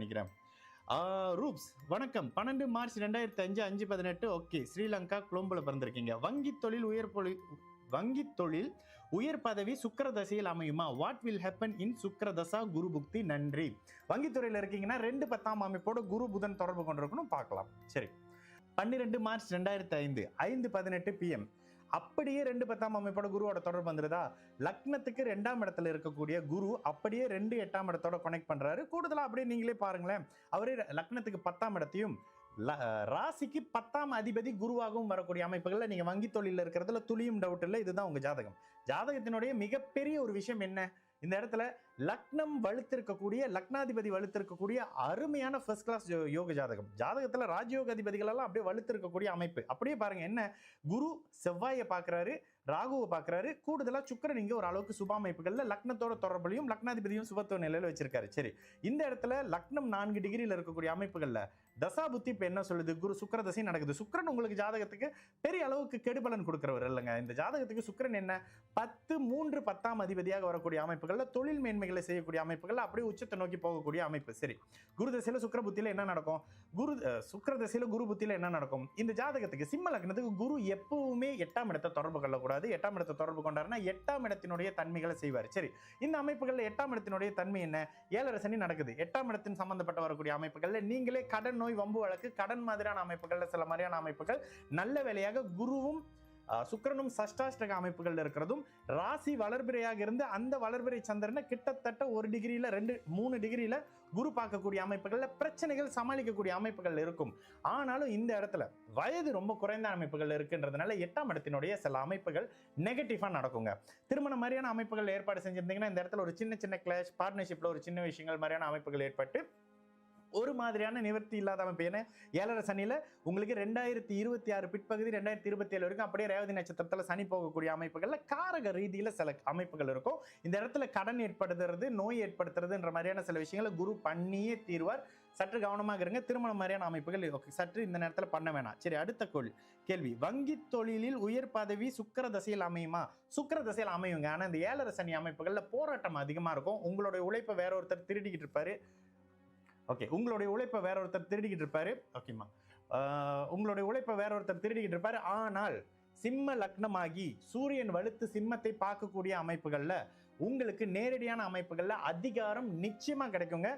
பண்ணிக்கிறேன். ரூப்ஸ் வணக்கம். 12 March 2005 5:18. Okay, Sri Lanka கொழும்புல பிறந்திருக்கீங்க. வங்கி தொழில் உயர் பதவி சுக்கிர தசையில் அமையுமா? வாட் வில் ஹேப்பன் இன் சுக்கிர தசா குரு புக்தி? நன்றி. வங்கித்துறையில் இருக்கீங்கன்னா 2/10 அமைப்போட குரு புதன் தொடர்பு கொண்டிருக்கணும், பார்க்கலாம். சரி, 12 மார்ச் 2005 5:18 PM. அப்படியே 2/10 அமைப்போட குருவோட தொடர்பு வந்துருதா? லக்னத்துக்கு 2ஆம் இடத்துல இருக்கக்கூடிய குரு அப்படியே 2 8ஆம் இடத்தோட கனெக்ட் பண்றாரு. கூடுதலா அப்படியே நீங்களே பாருங்களேன், அவரே லக்னத்துக்கு 10ஆம் இடத்தையும் ராசிக்கு 10ஆம் அதிபதி குருவாகவும் வரக்கூடிய அமைப்புகள்ல நீங்க வங்கி தொழில இருக்கிறதுல துளியும் டவுட் இல்லை. இதுதான் உங்க ஜாதகம். ஜாதகத்தினுடைய மிகப்பெரிய ஒரு விஷயம் என்ன? இந்த இடத்துல லக்னம் வலுத்திருக்கக்கூடிய, லக்னாதிபதி வலுத்திருக்கக்கூடிய அருமையான ஃபர்ஸ்ட் கிளாஸ் யோக ஜாதகம். ஜாதகத்துல ராஜயோக அதிபதிகள் எல்லாம் அப்படியே வலுத்திருக்கக்கூடிய அமைப்பு. அப்படியே பாருங்க, என்ன குரு செவ்வாயை பார்க்கிறாரு, ராகுவை பார்க்கிறாரு, கூடுதலா சுக்கிரன் இங்க ஒரு அளவுக்கு சுப அமைப்புகள்ல லக்னத்தோட தொடர்புலையும் லக்னாதிபதியும் சுபத்துவ நிலையில வச்சிருக்காரு. சரி, இந்த இடத்துல லக்னம் 4 டிகிரியில இருக்கக்கூடிய அமைப்புகள்ல தசா புத்தி இப்ப என்ன சொல்லுது? குரு சுக்கிர தசை நடக்குது. சுக்கிரன் உங்களுக்கு ஜாதகத்துக்கு பெரிய அளவுக்கு கெடுபலன் கொடுக்கிறவர் இல்லைங்க. இந்த ஜாதகத்துக்கு சுக்கிரன் என்ன 10 3 10ஆம் அதிபதியாக வரக்கூடிய அமைப்புகள்ல தொழில் மேன்மைகளை செய்யக்கூடிய அமைப்புகள் அப்படியே உச்சத்தை நோக்கி போகக்கூடிய அமைப்பு. சரி, குரு தசையில சுக்கிர புத்தியில என்ன நடக்கும்? சுக்கிர தசையில குரு புத்தியில என்ன நடக்கும்? இந்த ஜாதகத்துக்கு சிம்ம லக்னத்துக்கு குரு எப்பவுமே 8ஆம் இடத்தை தொடர்பு கொள்ளக்கூடாது. 8ஆம் இடத்தை தொடர்பு கொண்டாருன்னா 8ஆம் இடத்தினுடைய தன்மைகளை செய்வார். சரி, இந்த அமைப்புகள்ல 8ஆம் இடத்தினுடைய தன்மை என்ன? 7.5 சனி நடக்குது. 8ஆம் இடத்தின் சம்பந்தப்பட்ட வரக்கூடிய அமைப்புகள்ல நீங்களே கடன், நோய், வம்பு வழக்கு, கடன் மாதிரியான அமைப்புகள்ல சில மாதிரியான அமைப்புகள் நல்ல வேலையாக குருவும் சுக்கிரனும் சஷ்டாஷ்டக அமைப்புகள் இருக்கிறதும், ராசி வளர்பிறையாக இருந்து அந்த வளர்பிறை சந்திரனை கிட்டத்தட்ட 1 டிகிரியில 2-3 டிகிரியில குரு பார்க்கக்கூடிய அமைப்புகள்ல பிரச்சனைகள் சமாளிக்கக்கூடிய அமைப்புகள் இருக்கும். ஆனாலும் இந்த இடத்துல வயது ரொம்ப குறைந்த அமைப்புகள் இருக்குன்றதுனால 8ஆம் இடத்தினுடைய சில அமைப்புகள் நெகட்டிவா நடக்குங்க. திருமணம் மாதிரியான அமைப்புகள் ஏற்பாடு செஞ்சிருந்தீங்கன்னா இந்த இடத்துல ஒரு சின்ன கிளாஷ், பார்ட்னர்ஷிப்ல ஒரு சின்ன விஷயங்கள் மாதிரியான அமைப்புகள் ஏற்பட்டு ஒரு மாதிரியான நிவர்த்தி இல்லாத அமைப்பு. ஏன்னா 7.5 சனியில உங்களுக்கு 2026 பிற்பகுதி 2027 வரைக்கும் அப்படியே ரேவதி நட்சத்திரத்துல சனி போகக்கூடிய அமைப்புகள்ல காரக ரீதியில சில அமைப்புகள் இருக்கும். இந்த இடத்துல கடன் ஏற்படுத்துறது, நோய் ஏற்படுத்துறதுன்ற மாதிரியான சில விஷயங்களை குரு பண்ணியே தீர்வார். சற்று கவனமாக இருங்க. திருமணம் மாதிரியான அமைப்புகள் சற்று இந்த நேரத்துல பண்ண வேணாம். சரி, அடுத்த கேள்வி, வங்கி தொழிலில் உயர் பதவி சுக்கிர தசையில் அமையுமா? சுக்கிர தசையில் அமையுங்க. ஆனா இந்த 7.5 சனி அமைப்புகள்ல போராட்டம் அதிகமா இருக்கும். உங்களுடைய உழைப்பை வேற ஒருத்தர் திருடிக்கிட்டு இருப்பாரு. ஓகே, உங்களுடைய உழைப்பை வேற ஒருத்தர் திருடிக்கிட்டு இருப்பாரு. ஓகேமா, உங்களுடைய உழைப்பை வேற ஒருத்தர் திருடிக்கிட்டு இருப்பாரு. ஆனால் சிம்ம லக்னமாகி சூரியன் வலுத்து சிம்மத்தை பார்க்கக்கூடிய அமைப்புகள்ல உங்களுக்கு நேரடியான அமைப்புகள்ல அதிகாரம் நிச்சயமா கிடைக்குங்க.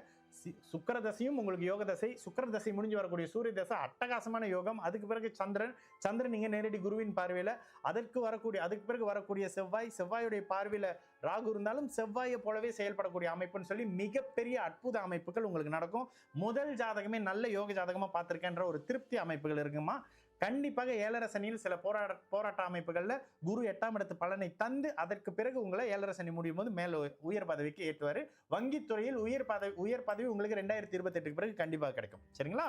சுக்கிர தசையும் உங்களுக்கு யோக தசை. சுக்கிர தசை முடிஞ்சு வரக்கூடிய சூரிய தசை அட்டகாசமான யோகம். அதுக்கு பிறகு சந்திரன் நீங்க நேரடி குருவின் பார்வையில, அதுக்கு பிறகு வரக்கூடிய செவ்வாயுடைய பார்வையில ராகு இருந்தாலும் செவ்வாயை போலவே செயல்படக்கூடிய அமைப்புன்னு சொல்லி மிகப்பெரிய அற்புத அமைப்புகள் உங்களுக்கு நடக்கும். முதல் ஜாதகமே நல்ல யோக ஜாதகமா பார்த்திருக்கேன்ற ஒரு திருப்தி அமைப்புகள் இருக்குமா? கண்டிப்பாக 7.5 சனியில் சில போராட்ட அமைப்புகள்ல குரு 8ஆம் இடத்து பலனை தந்து அதற்கு பிறகு உங்களை 7.5 சனி முடியும் போது மேல உயர் பதவிக்கு ஏற்றுவாரு. வங்கித்துறையில் உயர் பதவி உங்களுக்கு 2028 பிறகு கண்டிப்பாக கிடைக்கும். சரிங்களா?